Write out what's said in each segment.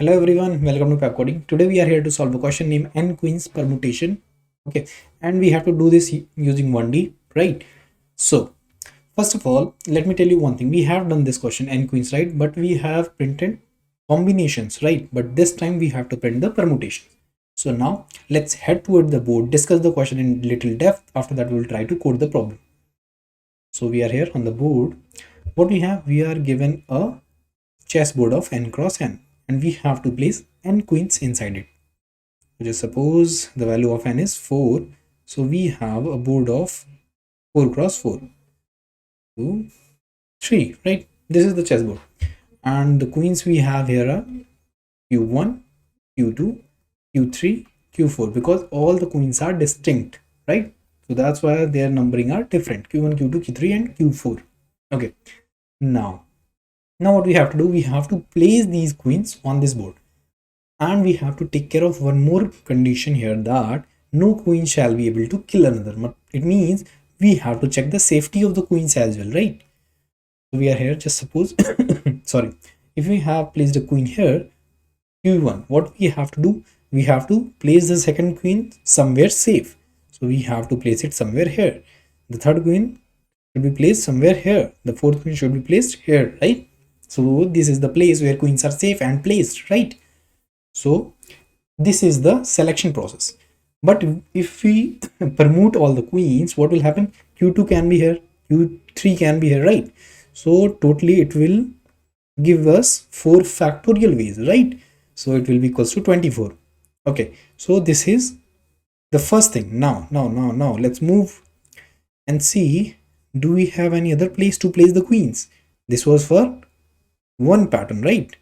Hello everyone, welcome to Pepcoding. Today we are here to solve a question named Nqueens Permutation. Okay, and we have to do this using 1D, right? So, first of all, let me tell you one thing. We have done this question Nqueens, right? But we have printed combinations, right? But this time we have to print the permutations. So now let's head toward the board, discuss the question in little depth. After that, we will try to code the problem. So we are here on the board. What we have, we are given a chessboard of n cross n, and we have to place n queens inside it. So just suppose the value of n is 4, so we have a board of 4 cross 4, 2, 3, right? This is the chessboard, and the queens we have here are q1, q2, q3, q4, because all the queens are distinct, right? So that's why their numbering are different: q1, q2, q3 and q4. Okay, now what we have to do, we have to place these queens on this board, and we have to take care of one more condition here, that no queen shall be able to kill another. It means we have to check the safety of the queens as well, right? So we are here, just suppose sorry, if we have placed a queen here, q1, what we have to do, we have to place the second queen somewhere safe. So we have to place it somewhere here. The third queen should be placed somewhere here. The fourth queen should be placed here, right? So this is the place where queens are safe and placed, right? So this is the selection process. But if we permute all the queens, what will happen? q2 can be here, q3 can be here, right? So totally it will give us 4 factorial ways, right? So it will be equals to 24. Okay, so this is the first thing. Now let's move and see, do we have any other place to place the queens? This was for one pattern, right?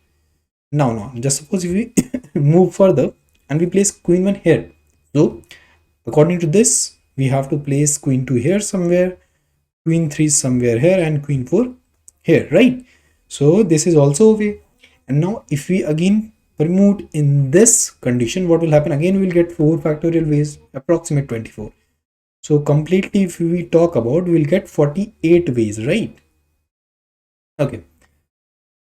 Now just suppose if we move further and we place queen 1 here, so according to this we have to place queen 2 here somewhere, queen 3 somewhere here, and queen 4 here, right? So this is also a way. And now if we again permute in this condition, what will happen? Again we'll get 4 factorial ways, approximate 24. So completely if we talk about, we'll get 48 ways, right? Okay,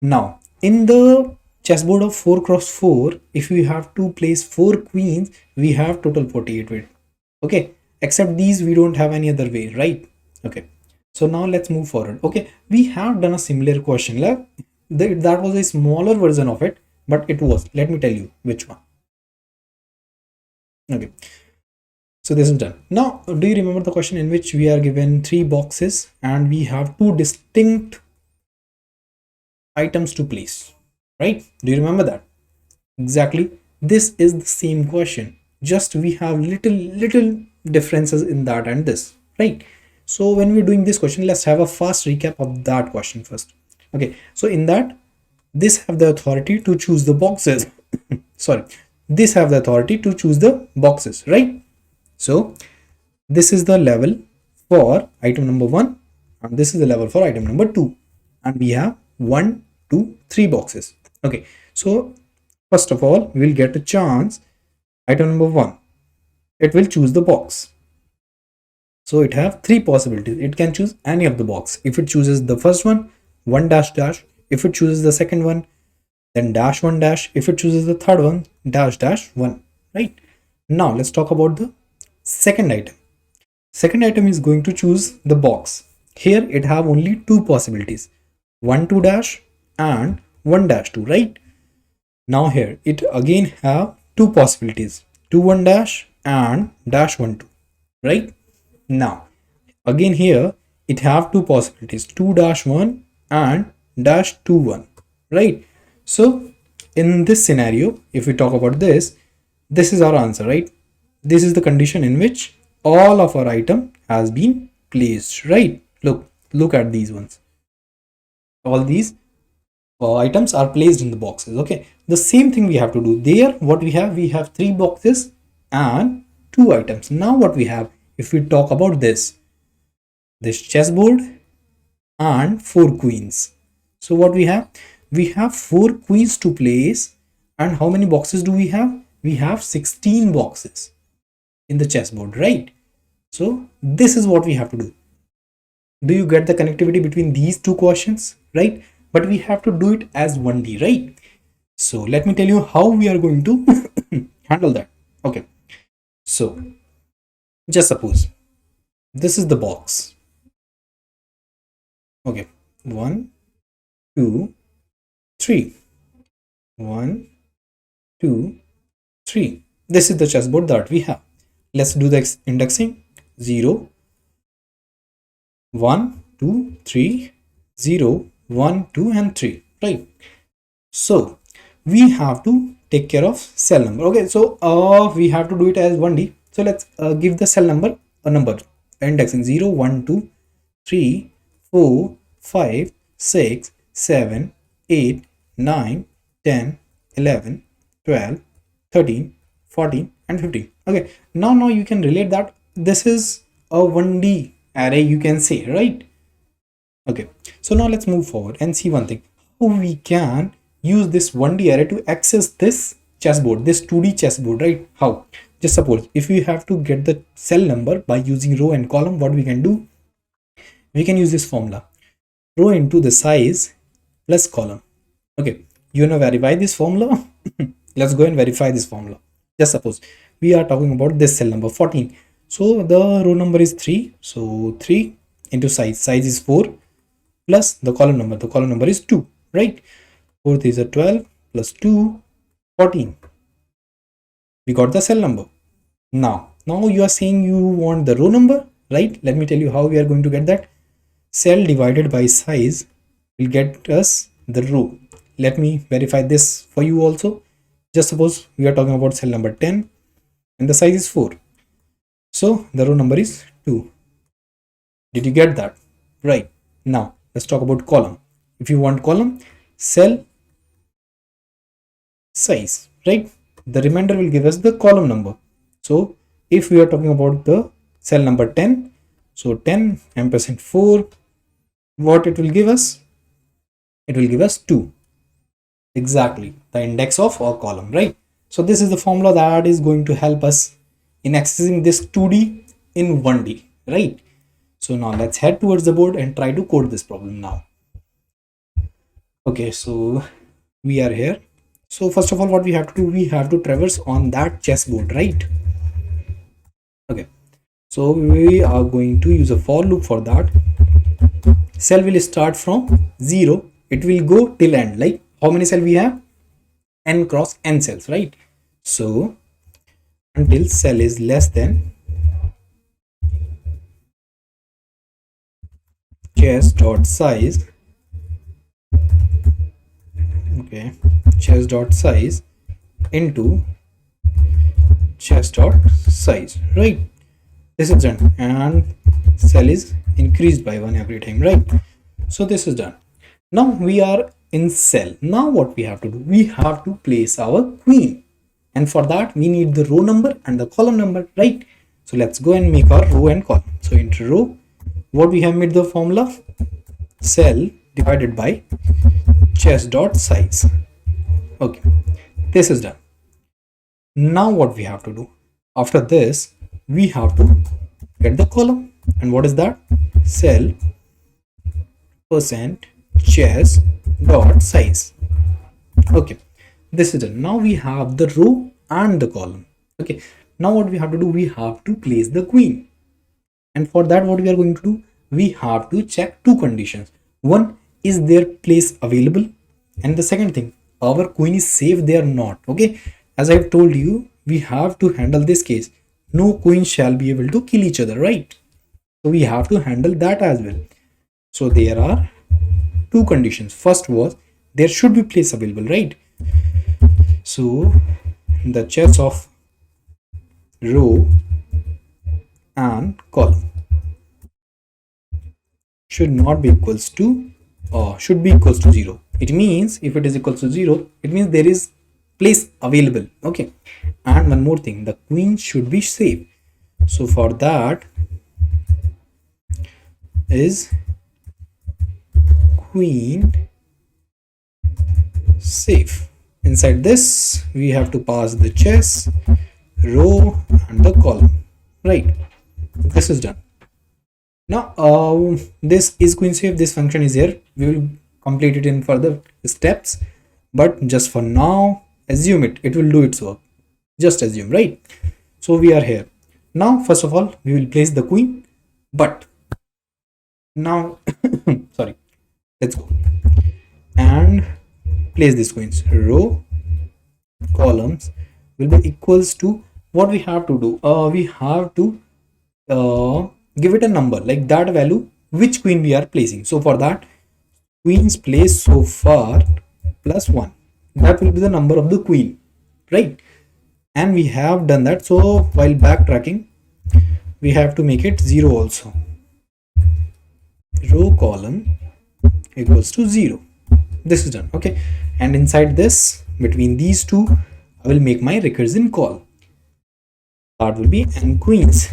now in the chessboard of 4 cross 4, if we have to place 4 queens, we have total 48 ways. Okay, except these we don't have any other way, right? Okay, so now let's move forward. Okay, we have done a similar question. That was a smaller version of it, but it was, let me tell you which one. Okay, so this is done. Now do you remember the question in which we are given 3 boxes and we have 2 distinct items to place, right? Do you remember that? Exactly, this is the same question, just we have little differences in that and this, right? So when we're doing this question, let's have a fast recap of that question first. Okay, so in that, this have the authority to choose the boxes sorry, this have the authority to choose the boxes, right? So this is the level for item number 1 and this is the level for item number 2, and we have 1, 2, 3 boxes. Okay, so first of all, we will get a chance. Item number 1, it will choose the box. So it have 3 possibilities. It can choose any of the box. If it chooses the first one, 1 dash dash. If it chooses the second one, then dash 1 dash. If it chooses the third one, dash dash 1, right? Now let's talk about the second item. Second item is going to choose the box. Here it have only 2 possibilities, 1 2 dash and 1 dash 2, right? Now here it again have 2 possibilities, 2 1 dash and dash 1 2, right? Now again here it have 2 possibilities, 2 dash 1 and dash 2 1, right? So in this scenario, if we talk about this is our answer, right? This is the condition in which all of our item has been placed, right? Look at these ones. All these items are placed in the boxes. Okay, the same thing we have to do there. What we have 3 boxes and 2 items. Now what we have, if we talk about this chessboard and 4 queens, so what we have 4 queens to place, and how many boxes do we have? We have 16 boxes in the chessboard, right? So this is what we have to do. Do you get the connectivity between these two questions, right? But we have to do it as 1D, right? So let me tell you how we are going to handle that. Okay, so just suppose this is the box. Okay, 1 2 3, 1 2 3. This is the chessboard that we have. Let's do the indexing. 0 1 2 3, 0 1 2 and 3, right? So we have to take care of cell number. Okay, so we have to do it as 1D. So let's give the cell number a number, indexing 0 1 2 3 4 5 6 7 8 9 10 11 12 13 14 and 15. Okay, now you can relate that this is a 1D array, you can say, right? Okay, so now let's move forward and see one thing, how we can use this 1D array to access this chessboard, this 2D chessboard, right? How? Just suppose if we have to get the cell number by using row and column, what we can do, we can use this formula, row into the size plus column. Okay, you know verify this formula. Let's go and verify this formula. Just suppose we are talking about this cell number 14, so the row number is 3, so 3 into size is 4 plus the column number is 2, right? 4 is a 12 plus 2 14. We got the cell number. Now you are saying you want the row number, right? Let me tell you how we are going to get that. Cell divided by size will get us the row. Let me verify this for you also. Just suppose we are talking about cell number 10 and the size is 4, so the row number is 2. Did you get that? Right. Now let's talk about column. If you want column, cell size, right? The remainder will give us the column number. So if we are talking about the cell number 10, so 10 ampersand 4, what it will give us? It will give us 2. Exactly, the index of our column, right? So this is the formula that is going to help us in accessing this 2D in 1D, right? So now let's head towards the board and try to code this problem now. Okay, so we are here. So first of all, what we have to do, we have to traverse on that chessboard, right? Okay, so we are going to use a for loop for that. Cell will start from 0, it will go till end. Like how many cells we have? N cross n cells, right? So until cell is less than chess dot size, okay, chess dot size into chess dot size, right? This is done and cell is increased by 1 every time, right? So this is done. Now we are in cell. Now what we have to do, we have to place our queen, and for that we need the row number and the column number, right? So let's go and make our row and column. So into row, what we have made the formula, cell divided by chess dot size. Okay, this is done. Now what we have to do, after this we have to get the column, and what is that? Cell percent chess dot size. Okay, this is done. Now we have the row and the column. Okay, now what we have to do, we have to place the queen, and for that what we are going to do, we have to check two conditions. One, is their place available, and the second thing, our queen is safe there or not. Okay, as I've told you, we have to handle this case, no queen shall be able to kill each other, right? So we have to handle that as well. So there are two conditions. First was there should be place available, right? So the chess of row and column should not be equals to, or should be equals to 0. It means if it is equals to 0, it means there is place available. Okay, and one more thing, the queen should be safe. So for that is queen safe. Inside this we have to pass the chess, row and the column, right? This is done. Now this is queen safe, this function is here, we will complete it in further steps. but just for now, assume it will do its work. Just assume, right? So we are here. Now, first of all, we will place the queen, but now, sorry, let's go and place these queens. Row columns will be equals to what we have to do. We have to give it a number like that value, which queen we are placing. So for that, queens placed so far plus 1, that will be the number of the queen, right? And we have done that. So while backtracking, we have to make it 0 also. Row column equals to 0. This is done. Okay, and inside this, between these two, I will make my recursion call. That will be n queens.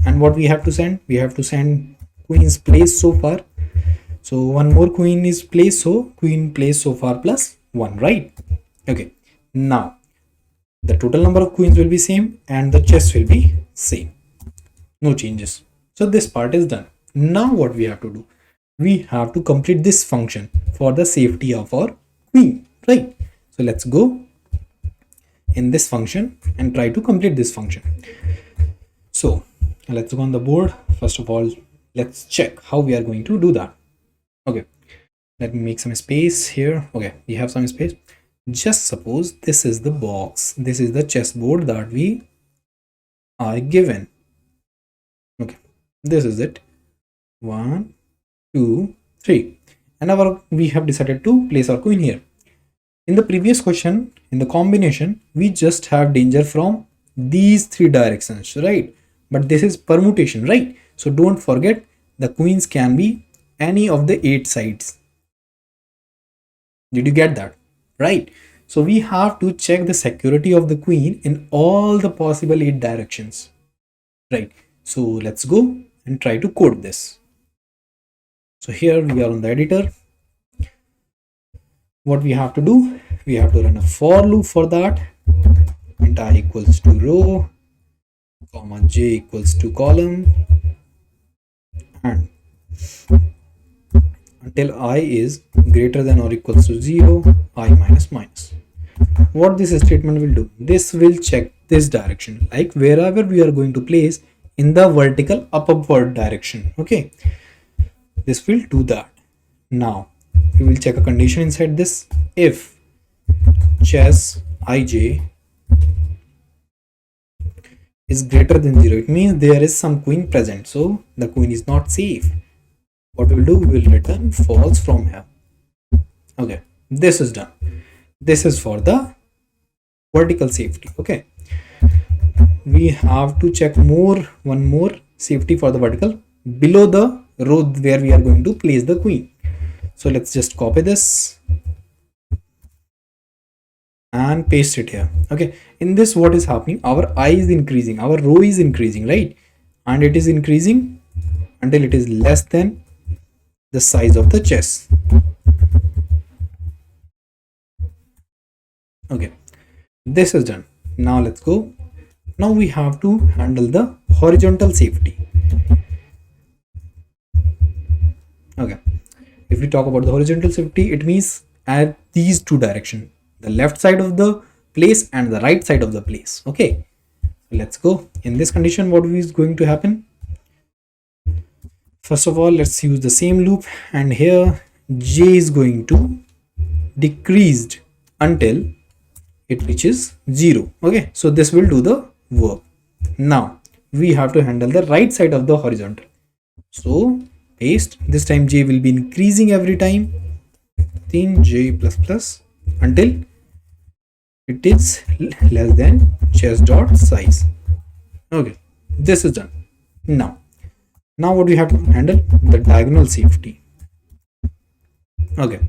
And what we have to send? We have to send queens placed so far. So one more queen is placed, so queen placed so far plus 1, right? Okay, now the total number of queens will be same and the chess will be same. No changes. So this part is done. Now what we have to do? We have to complete this function for the safety of our queen, right? So let's go in this function and try to complete this function. So let's go on the board. First of all, let's check how we are going to do that. Okay, let me make some space here. Okay, we have some space. Just suppose this is the box, this is the chessboard that we are given. Okay, this is it. 1, 2, 3, and we have decided to place our queen here. In the previous question, in the combination, we just have danger from these 3 directions, right? But this is permutation, right? So don't forget, the queens can be any of the 8 sides. Did you get that? Right? So we have to check the security of the queen in all the possible 8 directions, right? So let's go and try to code this. So here we are on the editor. What we have to do? We have to run a for loop for that. Int I equals to row, comma j equals to column, and until I is greater than or equals to 0, I minus minus. What this statement will do? This will check this direction, like wherever we are going to place in the vertical upward direction. Okay, this will do that. Now we will check a condition inside this. If chess ij is greater than 0, it means there is some queen present, so the queen is not safe. What we'll do, we will return false from here. Okay, this is done. This is for the vertical safety. Okay, we have to check one more safety for the vertical below the row where we are going to place the queen. So let's just copy this and paste it here. Okay, in this, what is happening? Our I is increasing, our row is increasing, right? And it is increasing until it is less than the size of the chess. Okay, this is done. Now let's go. Now we have to handle the horizontal safety. Okay, if we talk about the horizontal safety, it means at these 2 directions, the left side of the place and the right side of the place. Okay, let's go. In this condition, what is going to happen? First of all, let's use the same loop, and here j is going to decreased until it reaches 0. Okay, so this will do the work. Now we have to handle the right side of the horizontal. So paste. This time j will be increasing every time, then j plus plus until it is less than chess dot size. Okay, this is done. Now what we have to handle? The diagonal safety. Okay,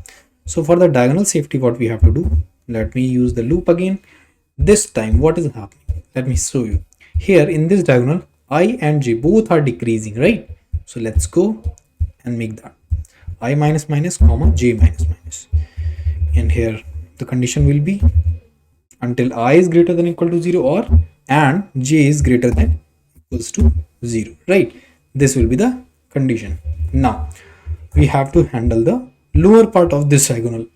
so for the diagonal safety, what we have to do? Let me use the loop again. This time what is happening? Let me show you. Here in this diagonal, I and j both are decreasing, right? So let's go and make that I minus minus comma j minus minus, and here the condition will be until I is greater than equal to 0 or and j is greater than equals to 0, right? This will be the condition. Now we have to handle the lower part of this diagonal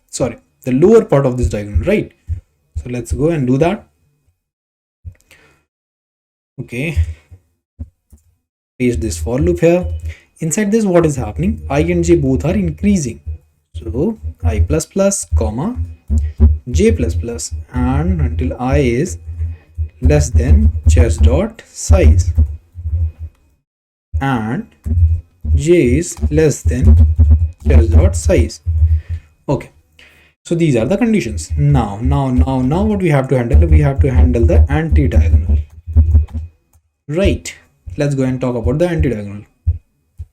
sorry, the lower part of this diagonal, right? So let's go and do that. Okay, paste this for loop here. Inside this, what is happening? I and j both are increasing. So I plus plus comma j plus plus, and until I is less than chess dot size and j is less than chess dot size. Okay, so these are the conditions. Now what we have to handle? We have to handle the anti-diagonal, right? Let's go and talk about the anti-diagonal.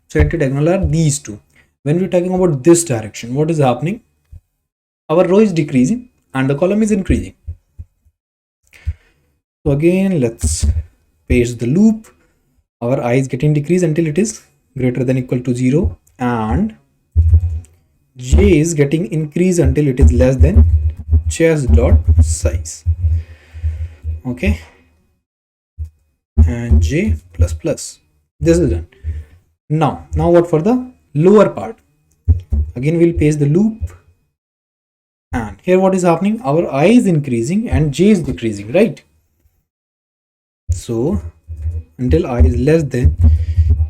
So anti-diagonal are these two. When we're talking about this direction, what is happening? Our row is decreasing and the column is increasing. So again, let's paste the loop. Our I is getting decreased until it is greater than equal to 0, and j is getting increased until it is less than chess dot size. Okay, and j plus plus. This is done. Now what for the lower part? Again, we'll paste the loop, and here what is happening? Our I is increasing and j is decreasing, right? So until I is less than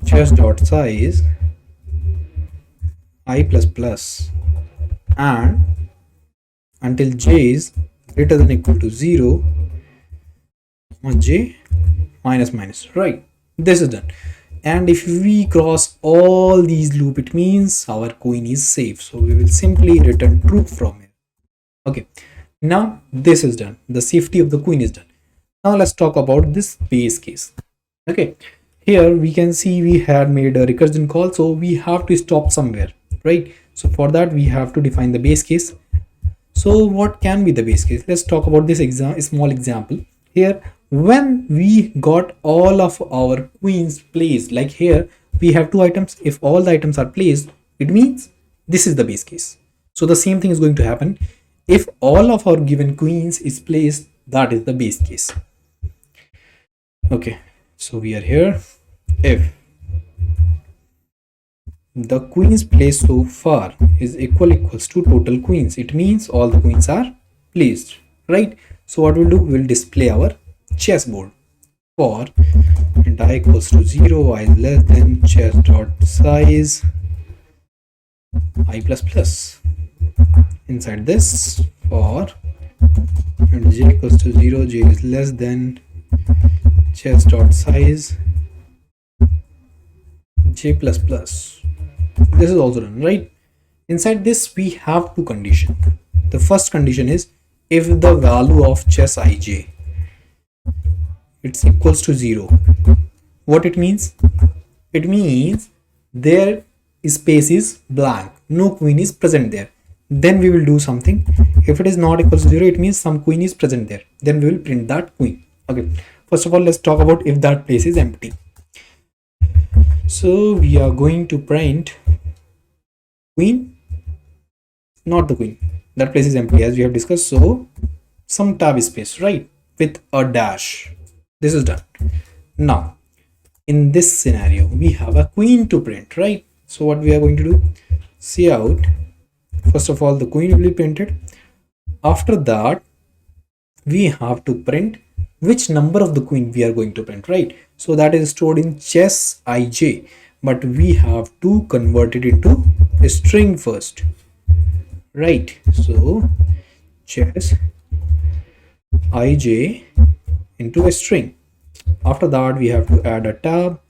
chess dot size I plus plus, and until j is greater than equal to 0, j minus minus, right? This is done. And if we cross all these loop, it means our queen is safe, so we will simply return true from here. Okay, now this is done. The safety of the queen is done. Now let's talk about this base case. Okay, here we can see we had made a recursion call, so we have to stop somewhere, right? So for that we have to define the base case. So what can be the base case? Let's talk about this small example. Here, when we got all of our queens placed, like here we have two items. If all the items are placed, it means this is the base case. So the same thing is going to happen. If all of our given queens is placed, that is the base case. Okay, so we are here. If the queens placed so far is equals to total queens, it means all the queens are placed, right? So what we'll do, we'll display our chessboard for int I equals to 0, I is less than chess dot size I plus plus. Inside this, for int j equals to 0, j is less than chess dot size j plus plus. This is also done, right? Inside this we have two conditions. The first condition is if the value of chess ij it's equals to 0. What it means? It means their space is blank, no queen is present there. Then we will do something. If it is not equals to 0, it means some queen is present there. Then we will print that queen. Okay, first of all, let's talk about if that place is empty. So we are going to print queen, not the queen. That place is empty as we have discussed. So some tab space, right, with a dash. This is done. Now in this scenario we have a queen to print, right? So what we are going to do, see out, first of all the queen will be printed. After that we have to print which number of the queen we are going to print, right? So that is stored in chess ij, but we have to convert it into a string first, right? So chess ij into a string. After that we have to add a tab,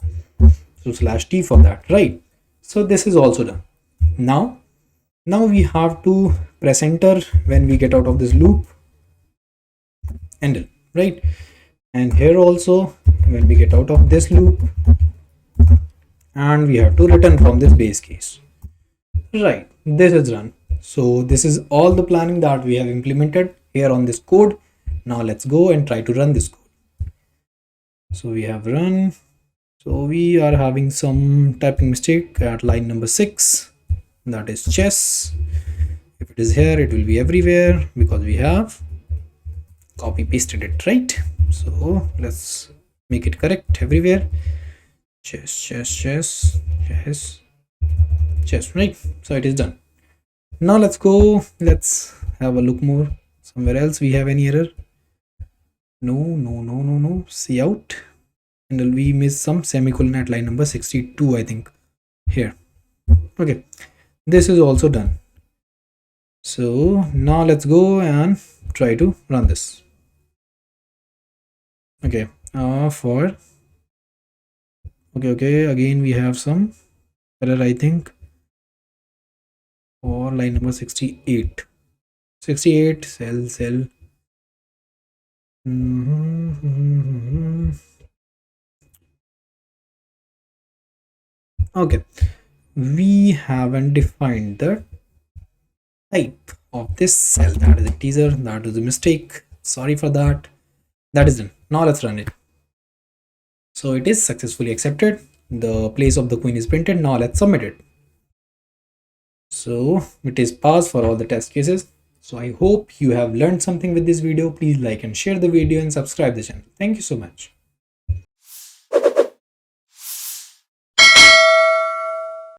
so /t for that, right? So this is also done. Now we have to press enter when we get out of this loop, enter, right? And here also when we get out of this loop, and we have to return from this base case, right? This is done. So this is all the planning that we have implemented here on this code. Now let's go and try to run this code. So we have run. So we are having some typing mistake at line number 6, that is chess. If it is here, it will be everywhere because we have copy pasted it, right? So let's make it correct everywhere. Chess, right? So it is done. Now let's go, let's have a look more somewhere else. We have any error? No. See out. And we miss some semicolon at line number 62, I think, here. Okay, this is also done. So now let's go and try to run this. Okay, okay, again we have some error, I think, for line number 68. Cell. Okay, we haven't defined the type of this cell. That is a teaser. That is a mistake. Sorry for that. That is done. Now let's run it. So it is successfully accepted. The place of the queen is printed. Now let's submit it. So it is passed for all the test cases. So I hope you have learned something with this video. Please like and share the video and subscribe the channel. Thank you so much.